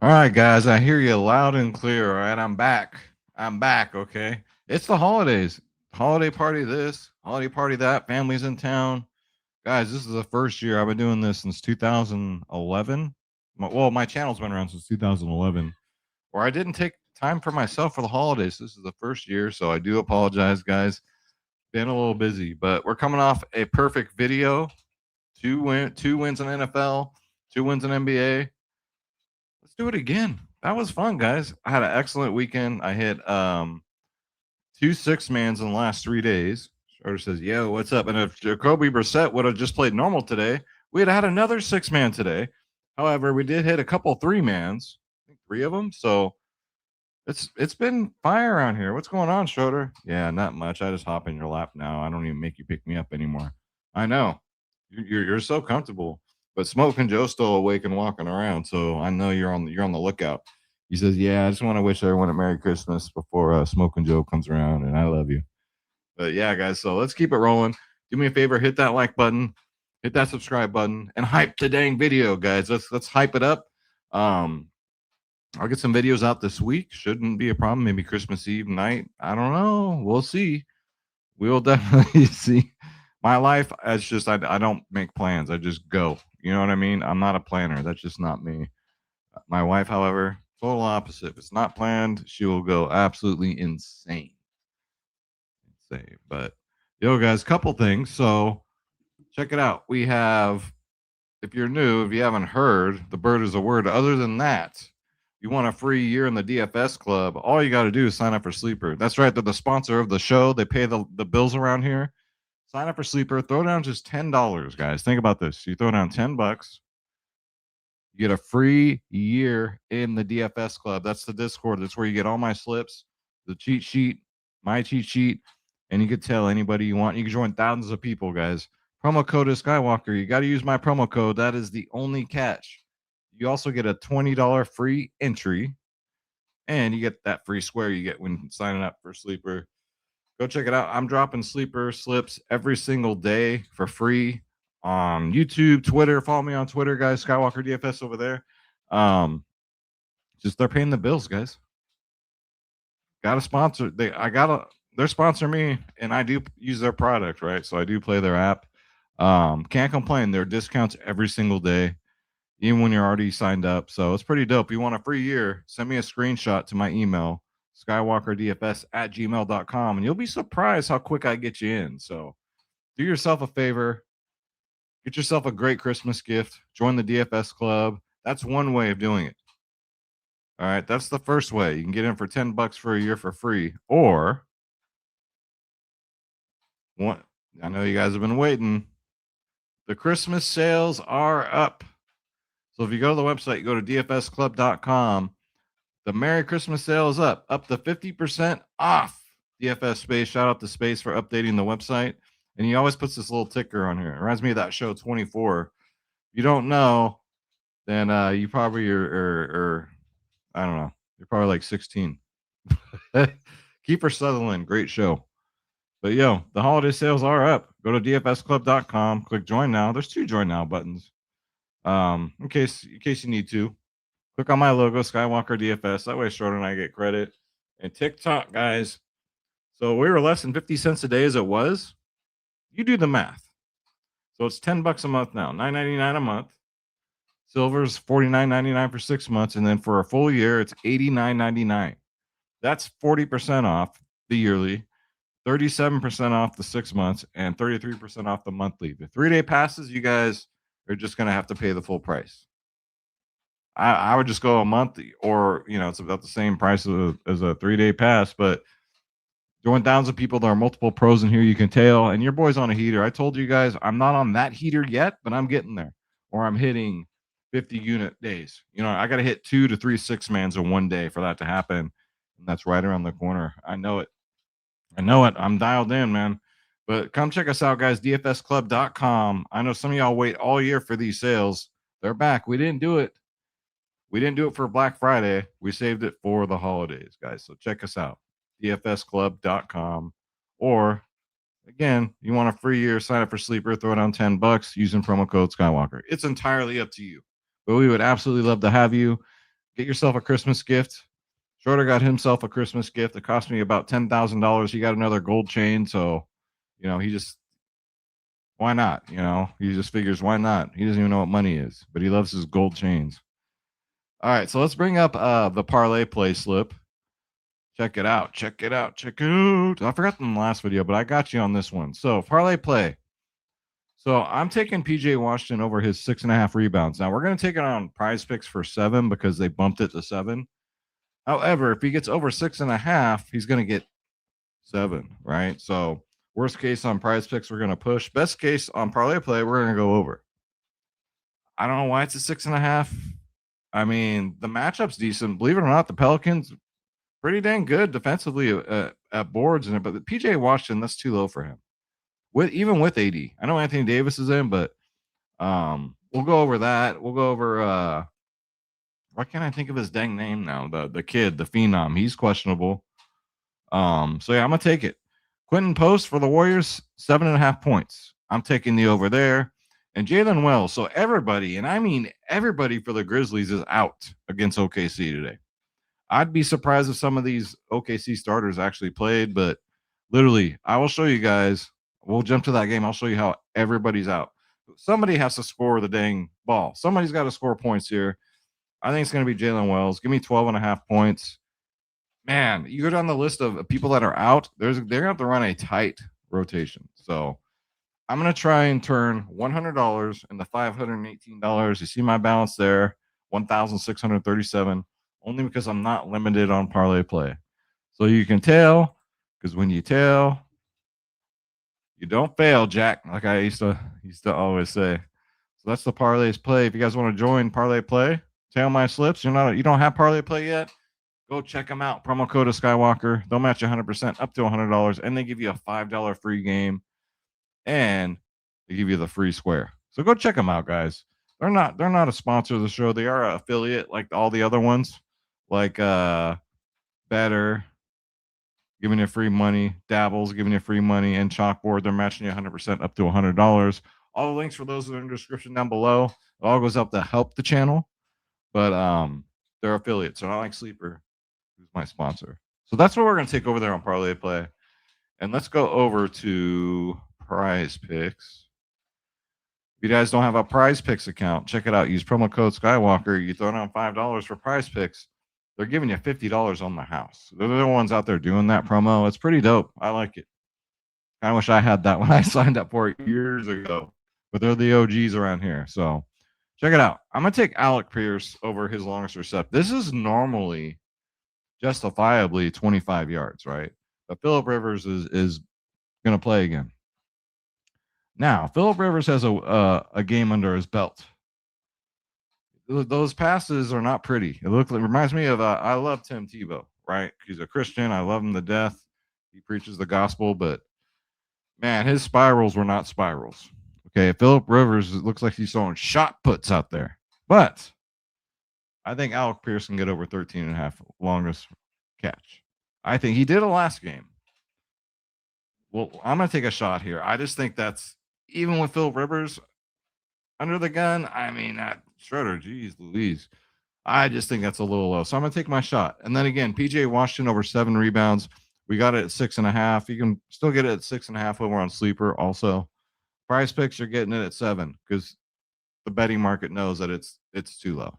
All right, guys, I hear you loud and clear. All right, I'm back. I'm back. Okay, it's the holidays. Holiday party this, holiday party that. Families in town. Guys, this is the first year I've been doing this since 2011. My channel's been around since 2011, where I didn't take time for myself for the holidays. This is the first year, so I do apologize, guys. Been a little busy, but we're coming off a perfect video. Two wins in NFL, 2 wins in NBA. Let's do it again. That was fun, guys. I had an excellent weekend. I hit two six mans in the last 3 days. Schroeder says, "Yo, what's up?" And if Jacoby Brissett would have just played normal today, we'd have had another 6 man today. However, we did hit a couple 3 mans, I think 3 of them. So it's been fire around here. What's going on, Schroeder? Yeah, not much. I just hop in your lap now. I don't even make you pick me up anymore. I know you're so comfortable, but Smoke and Joe's still awake and walking around. So I know you're on the lookout. He says, "Yeah, I just want to wish everyone a Merry Christmas before Smoke and Joe comes around, and I love you." But yeah, guys, so let's keep it rolling. Do me a favor, hit that like button, hit that subscribe button, and hype the dang video, guys. Let's hype it up. Um, I'll get some videos out this week. Shouldn't be a problem. Maybe Christmas Eve night. I don't know. We'll see. We'll definitely see. My life, it's just I don't make plans. I just go. You know what I mean? I'm not a planner. That's just not me. My wife, however, total opposite. If it's not planned, she will go absolutely insane. Insane. But yo, guys, couple things. So check it out. We have, if you're new, if you haven't heard, the bird is a word. Other than that, you want a free year in the DFS club, all you got to do is sign up for Sleeper. That's right. They're the sponsor of the show. They pay the bills around here. Sign up for Sleeper. Throw down just $10, guys. Think about this. You throw down $10, you get a free year in the DFS club. That's the Discord. That's where you get all my slips, the cheat sheet, my cheat sheet, and you can tell anybody you want. You can join thousands of people, guys. Promo code is Skywalker. You got to use my promo code. That is the only catch. You also get a $20 free entry, and you get that free square you get when signing up for Sleeper. Go check it out. I'm dropping Sleeper slips every single day for free on YouTube, Twitter. Follow me on Twitter, guys. Skywalker DFS over there. Just they're paying the bills, guys. Got to sponsor. They're sponsoring me, and I do use their product, right? So I do play their app. Can't complain. There are discounts every single day, even when you're already signed up. So it's pretty dope. You want a free year? Send me a screenshot to my email, skywalkerdfs@gmail.com, and you'll be surprised how quick I get you in. So do yourself a favor, get yourself a great Christmas gift, join the DFS club. That's one way of doing it. All right, that's the first way. You can get in for $10 for a year for free, or one. I know you guys have been waiting. The Christmas sales are up. So if you go to the website, you go to dfsclub.com. The Merry Christmas sale is up to 50% off DFS Space. Shout out to Space for updating the website. And he always puts this little ticker on here. It reminds me of that show 24. If you don't know, then you probably are I don't know. You're probably like 16. Kiefer Sutherland, great show. But yo, the holiday sales are up. Go to dfsclub.com, click join now. There's 2 join now buttons. In case you need to. Click on my logo, Skywalker DFS. That way Schroeder and I get credit. And TikTok, guys. So we were less than 50 cents a day as it was. You do the math. So it's $10 a month now, $9.99 a month. Silver's $49.99 for 6 months, and then for a full year, it's $89.99. That's 40% off the yearly, 37% off the 6 months, and 33% off the monthly. The 3-day passes, you guys are just going to have to pay the full price. I would just go a month, or it's about the same price as a 3-day pass, but join thousands of people. There are multiple pros in here, you can tell, and your boy's on a heater. I told you guys I'm not on that heater yet, but I'm getting there, or I'm hitting 50 unit days. I got to hit 2 to 3 6-mans in one day for that to happen, and that's right around the corner. I know it. I'm dialed in, man. But come check us out, guys. dfsclub.com. I know some of y'all wait all year for these sales. They're back. We didn't do it for Black Friday. We saved it for the holidays, guys. So check us out, dfsclub.com. Or, again, you want a free year, sign up for Sleeper, throw down $10 using promo code Skywalker. It's entirely up to you. But we would absolutely love to have you. Get yourself a Christmas gift. Schroeder got himself a Christmas gift. It cost me about $10,000. He got another gold chain. So, he just, why not? He just figures, why not? He doesn't even know what money is, but he loves his gold chains. All right. So let's bring up the parlay play slip. Check it out. Check it out. Check it out. I forgot in the last video, but I got you on this one. So parlay play. So I'm taking PJ Washington over his 6.5 rebounds. Now we're going to take it on Prizepicks for 7 because they bumped it to 7. However, if he gets over 6.5, he's going to get 7, right? So worst case on Prizepicks, we're going to push. Best case on parlay play, we're going to go over. I don't know why it's a 6.5. I mean, the matchup's decent. Believe it or not, the Pelicans pretty dang good defensively at boards and but the PJ Washington, that's too low for him. Even with AD, I know Anthony Davis is in, but we'll go over that. We'll go over why can't I think of his dang name now? The kid, the phenom, he's questionable. So yeah, I'm gonna take it. Quentin Post for the Warriors, 7.5 points. I'm taking the over there. And Jalen Wells. So everybody, and I mean everybody for the Grizzlies is out against OKC today. I'd be surprised if some of these OKC starters actually played, but literally, I will show you guys. We'll jump to that game. I'll show you how everybody's out. Somebody has to score the dang ball. Somebody's got to score points here. I think it's going to be Jalen Wells. Give me 12.5 points. Man, you go down the list of people that are out. They're going to have to run a tight rotation. So I'm going to try and turn $100 into $518. You see my balance there, $1,637, only because I'm not limited on parlay play. So you can tell, because when you tell, you don't fail, Jack, like I used to always say. So that's the parlays play. If you guys want to join parlay play, tail my slips. You don't have parlay play yet? Go check them out. Promo code is Skywalker. They'll match you 100% up to $100, and they give you a $5 free game, and they give you the free square. So go check them out, guys. They're not a sponsor of the show. They are an affiliate like all the other ones, like BETR, giving you free money. Dabble's giving you free money, and Chalkboard, they're matching you 100% up to $100. All the links for those are in the description down below. It all goes up to help the channel, but they're affiliates. So not like Sleeper, who's my sponsor. So that's what we're gonna take over there on Parlay Play, and let's go over to Prizepicks. If you guys don't have a Prizepicks account, check it out. Use promo code Skywalker. You throw down $5 for Prizepicks. They're giving you $50 on the house. They're the ones out there doing that promo. It's pretty dope. I like it. I wish I had that when I signed up for it years ago, but they're the OGs around here. So check it out. I'm going to take Alec Pierce over his longest recept. This is normally justifiably 25 yards, right? But Phillip Rivers is going to play again. Now, Phillip Rivers has a game under his belt. Those passes are not pretty. It reminds me of I love Tim Tebow, right? He's a Christian. I love him to death. He preaches the gospel, but man, his spirals were not spirals. Okay, Phillip Rivers, it looks like he's throwing shot puts out there. But I think Alec Pierce can get over 13.5 longest catch. I think he did a last game. Well, I'm going to take a shot here. I just think that's, even with Phillip Rivers under the gun, I mean, Schroeder, geez Louise. I just think that's a little low. So I'm going to take my shot. And then again, PJ Washington over 7 rebounds. We got it at 6.5. You can still get it at 6.5 over on Sleeper also. Prizepicks, you're getting it at 7 because the betting market knows that it's too low.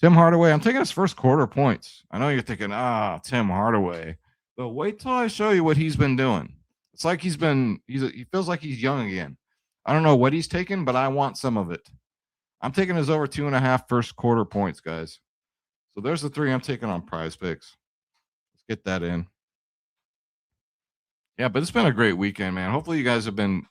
Tim Hardaway, I'm taking his first quarter points. I know you're thinking, Tim Hardaway. But wait till I show you what he's been doing. It's like he feels like he's young again. I don't know what he's taking, but I want some of it. I'm taking his over 2.5 first quarter points, guys. So there's the 3 I'm taking on Prizepicks. Let's get that in. Yeah, but it's been a great weekend, man. Hopefully you guys have been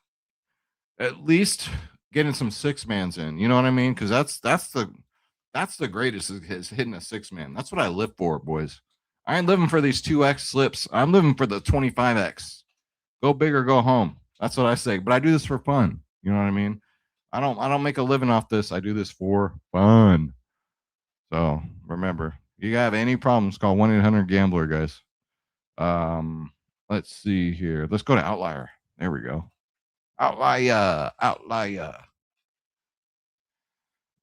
at least getting some 6-mans in. You know what I mean? Because that's the greatest is hitting a 6-man. That's what I live for, boys. I ain't living for these 2x slips. I'm living for the 25x. Go big or go home. That's what I say. But I do this for fun. You know what I mean? I don't make a living off this. I do this for fun. So remember, you have any problems, call 1-800-GAMBLER, guys. Let's see here. Let's go to Outlier. There we go. Outlier.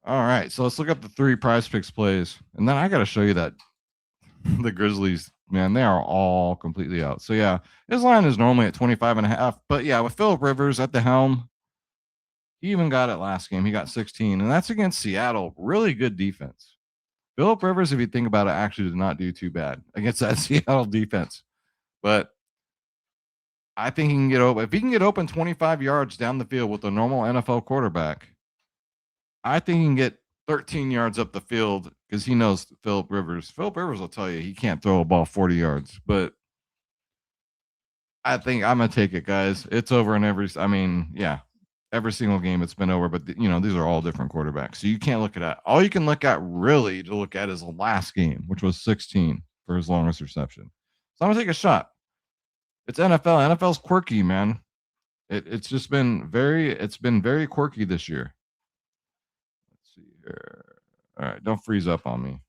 All All right, so let's look up the 3 prize picks plays, and then I got to show you that the Grizzlies, man, they are all completely out. So yeah, his line is normally at 25.5, but yeah, with Philip Rivers at the helm, he even got it last game. He got 16, and that's against Seattle. Really good defense. Philip Rivers, if you think about it, actually did not do too bad against that Seattle defense. But I think he can get open. If he can get open 25 yards down the field with a normal NFL quarterback, I think he can get 13 yards up the field because he knows Philip Rivers. Philip Rivers will tell you he can't throw a ball 40 yards, but I think I'm gonna take it, guys. It's over in every single game it's been over. But these are all different quarterbacks, so you can't look at that. All you can look at really to look at is the last game, which was 16 for his longest reception. So I'm gonna take a shot. It's NFL. NFL's quirky, man. It's just been very quirky this year. Let's see here. All right, don't freeze up on me.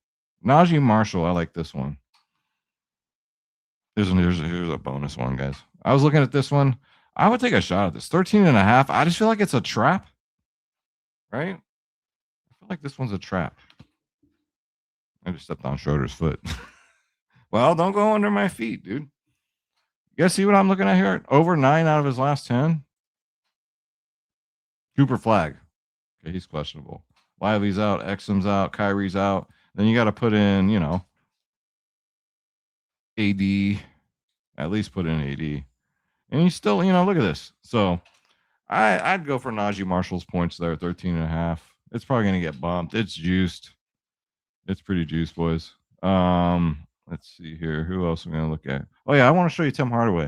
Najee Marshall, I like this one. Here's a bonus one, guys. I was looking at this one. I would take a shot at this. 13.5. I just feel like it's a trap. Right? I feel like this one's a trap. I just stepped on Schroeder's foot. Well, don't go under my feet, dude. You guys see what I'm looking at here? Over 9 out of his last 10. Cooper Flag. Okay, he's questionable. Lively's out. Exum's out. Kyrie's out. Then you got to put in, AD. At least put in AD. And you still, look at this. So I'd go for Najee Marshall's points there, 13.5. It's probably going to get bumped. It's juiced. It's pretty juiced, boys. Let's see here. Who else am I going to look at? Oh, yeah, I want to show you Tim Hardaway.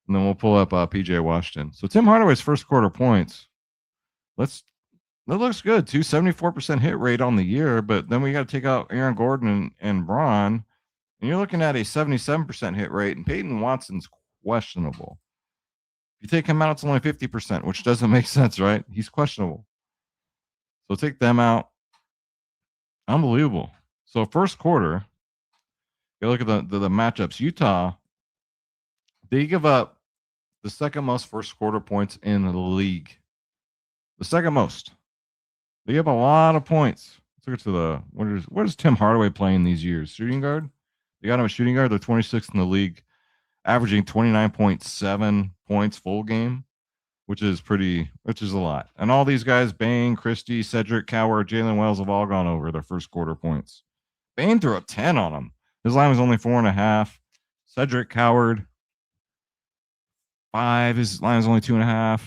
And then we'll pull up PJ Washington. So Tim Hardaway's first quarter points. That looks good. 74% hit rate on the year, but then we got to take out Aaron Gordon and Braun. And you're looking at a 77% hit rate, and Peyton Watson's questionable. If you take him out, it's only 50%, which doesn't make sense, right? He's questionable. So take them out. Unbelievable. So first quarter, you look at the matchups. Utah, they give up the second most first quarter points in the league. The second most. They give a lot of points. Let's look at what is Tim Hardaway playing these years? Shooting guard? They got him a shooting guard. They're 26th in the league, averaging 29.7 points full game, which is a lot. And all these guys, Bane, Christie, Cedric, Coward, Jalen Wells, have all gone over their first quarter points. Bane threw a 10 on him. His line was only 4.5. Cedric, Coward, 5. His line was only 2.5.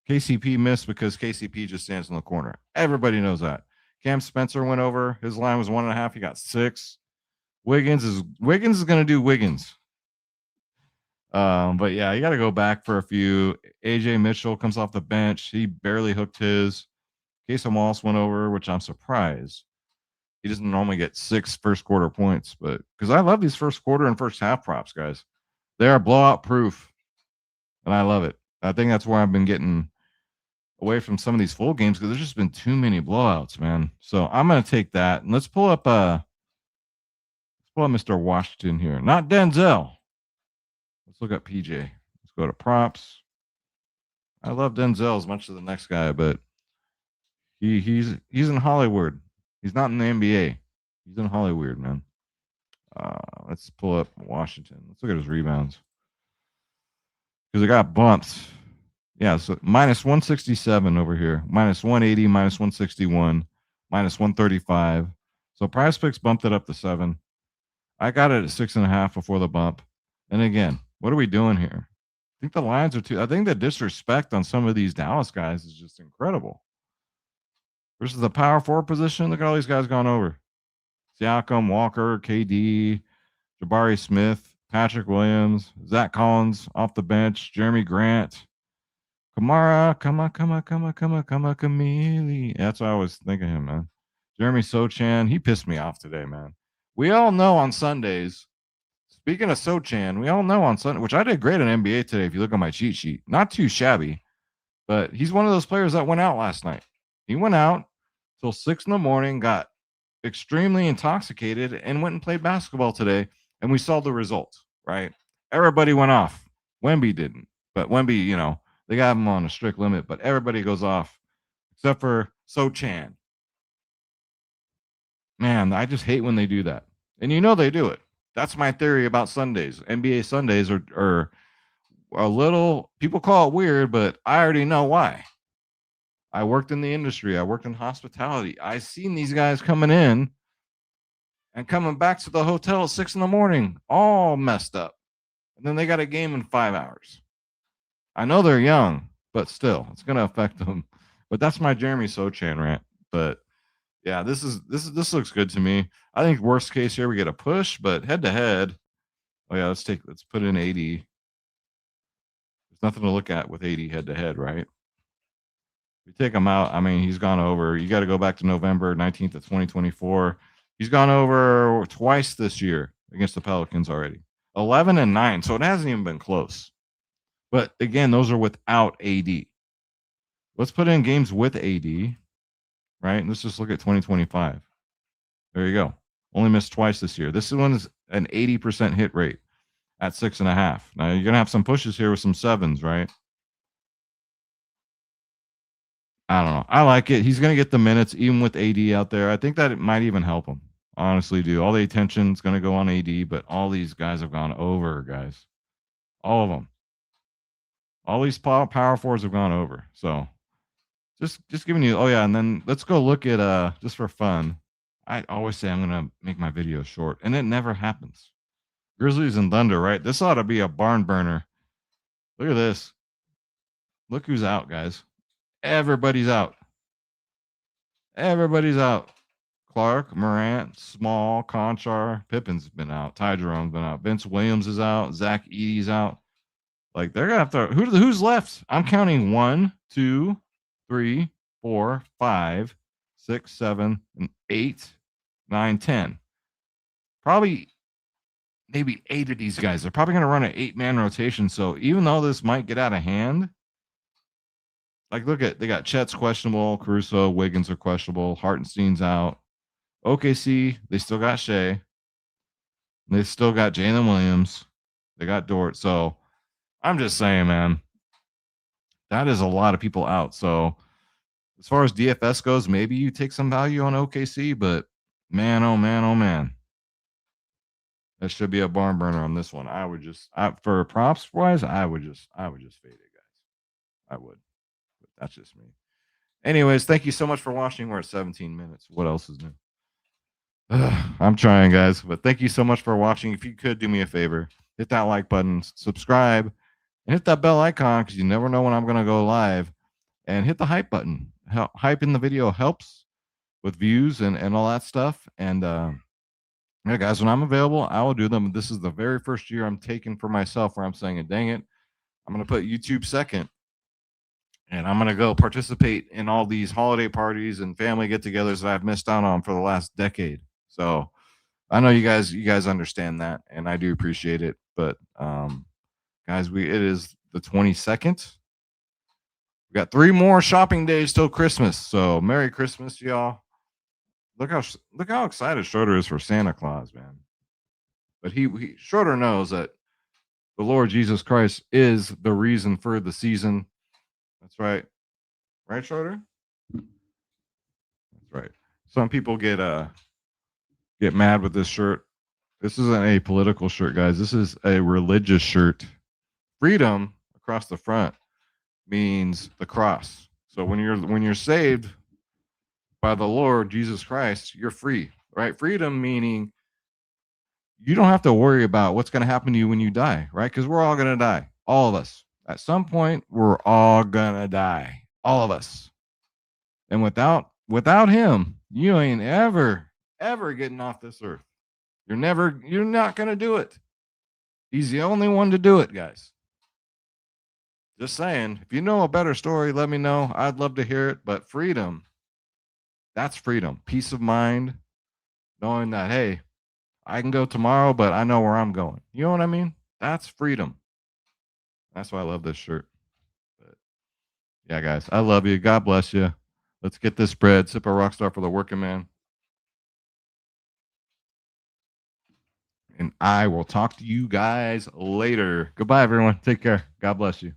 KCP missed because KCP just stands in the corner. Everybody knows that. Cam Spencer went over. His line was 1.5. He got 6. Wiggins is going to do Wiggins. But yeah, you got to go back for a few. AJ Mitchell comes off the bench. He barely hooked his. Casey Moss went over, which I'm surprised. He doesn't normally get 6 first quarter points, but because I love these first quarter and first half props, guys. They are blowout proof, and I love it. I think that's why I've been getting away from some of these full games because there's just been too many blowouts, man. So I'm going to take that, and let's pull up Mr. Washington here. Not Denzel. Let's look up PJ. Let's go to props. I love Denzel as much as the next guy, but he's in Hollywood. He's not in the NBA. He's in Hollywood, man. Let's pull up Washington. Let's look at his rebounds. Because it got bumps. Yeah, so minus 167 over here. Minus 180, minus 161, minus 135. So Prizepicks bumped it up to 7. I got it at 6.5 before the bump. And again, what are we doing here? I think the lines are too. I think the disrespect on some of these Dallas guys is just incredible. Versus the power forward position, look at all these guys gone over. Siakam, Walker, KD, Jabari Smith, Patrick Williams, Zach Collins off the bench, Jeremy Grant, Kamara, Kamili. That's what I always think of him, man. Jeremy Sochan, he pissed me off today, man. We all know on Sundays, speaking of Sochan, we all know on Sunday, which I did great in NBA today if you look at my cheat sheet. Not too shabby, but he's one of those players that went out last night. He went out till 6 a.m, got extremely intoxicated, and went and played basketball today, and we saw the result, right? Everybody went off. Wemby didn't, but Wemby, they got him on a strict limit, but everybody goes off except for Sochan. Man, I just hate when they do that. And you know they do it. That's my theory about Sundays. NBA Sundays are a little, people call it weird, but I already know why. I worked in the industry. I worked in hospitality. I seen these guys coming in and coming back to the hotel at 6 a.m, all messed up. And then they got a game in 5 hours. I know they're young, but still, it's going to affect them. But that's my Jeremy Sochan rant. But yeah, this looks good to me. I think worst case here we get a push, but head to head. Oh yeah, let's put in 80. There's nothing to look at with 80 head to head, right? You take him out. I mean, he's gone over. You got to go back to November 19th of 2024. He's gone over twice this year against the Pelicans already. 11-9. So it hasn't even been close. But again, those are without AD. Let's put in games with AD, right? Let's just look at 2025. There you go. Only missed twice this year. This one is an 80% hit rate at 6.5. Now you're gonna have some pushes here with some sevens, right? I don't know. I like it. He's gonna get the minutes even with AD out there. I think that it might even help him. Honestly, do all the attention's gonna go on AD, but all these guys have gone over, guys. All of them. All these power forwards have gone over. So just giving you. Oh yeah, and then let's go look at just for fun. I always say I'm gonna make my videos short, and it never happens. Grizzlies and Thunder, right? This ought to be a barn burner. Look at this. Look who's out, guys. Everybody's out. Everybody's out. Clark, Morant, Small, Conchar, Pippen's been out. Ty Jerome's been out. Vince Williams is out. Zach Edey's out. Like they're gonna have to. Who's left? I'm counting 1, 2, 3, 4, 5, 6, 7, and 8, 9, 10. Probably maybe 8 of these guys. They're probably gonna run an 8-man rotation. So even though this might get out of hand, like look at they got Chet's questionable, Caruso, Wiggins are questionable, Hartenstein's out. OKC, they still got Shea. They still got Jalen Williams. They got Dort. So I'm just saying, man, that is a lot of people out. So as far as DFS goes, maybe you take some value on OKC, but man, oh man, oh man. That should be a barn burner on this one. I would just for props wise, I would just fade it, guys. I would. But that's just me. Anyways, thank you so much for watching. We're at 17 minutes. What else is new? I'm trying, guys, but thank you so much for watching. If you could do me a favor, hit that like button, subscribe, and hit that bell icon because you never know when I'm going to go live. And hit the hype button. Hype in the video helps with views and all that stuff. And yeah, guys, when I'm available, I will do them. This is the very first year I'm taking for myself where I'm saying, dang it, I'm going to put YouTube second. And I'm going to go participate in all these holiday parties and family get-togethers that I've missed out on for the last decade. So I know you guys understand that, and I do appreciate it. But guys, it is the 22nd. We got 3 more shopping days till Christmas. So Merry Christmas, y'all. Look how excited Schroeder is for Santa Claus, man. But he Schroeder knows that the Lord Jesus Christ is the reason for the season. That's right. Right, Schroeder? That's right. Some people get mad with this shirt. This isn't a political shirt, guys. This is a religious shirt. Freedom across the front means the cross. So when you're saved by the Lord Jesus Christ, you're free, right? Freedom meaning you don't have to worry about what's going to happen to you when you die, right? Because we're all going to die. All of us. At some point, we're all going to die. All of us. And without him, you ain't ever getting off this earth. You're not going to do it. He's the only one to do it, guys. Just saying, if you know a better story, let me know. I'd love to hear it. But freedom, that's freedom. Peace of mind, knowing that, hey, I can go tomorrow, but I know where I'm going. You know what I mean? That's freedom. That's why I love this shirt. But yeah, guys, I love you. God bless you. Let's get this bread. Sip a rock star for the working man. And I will talk to you guys later. Goodbye, everyone. Take care. God bless you.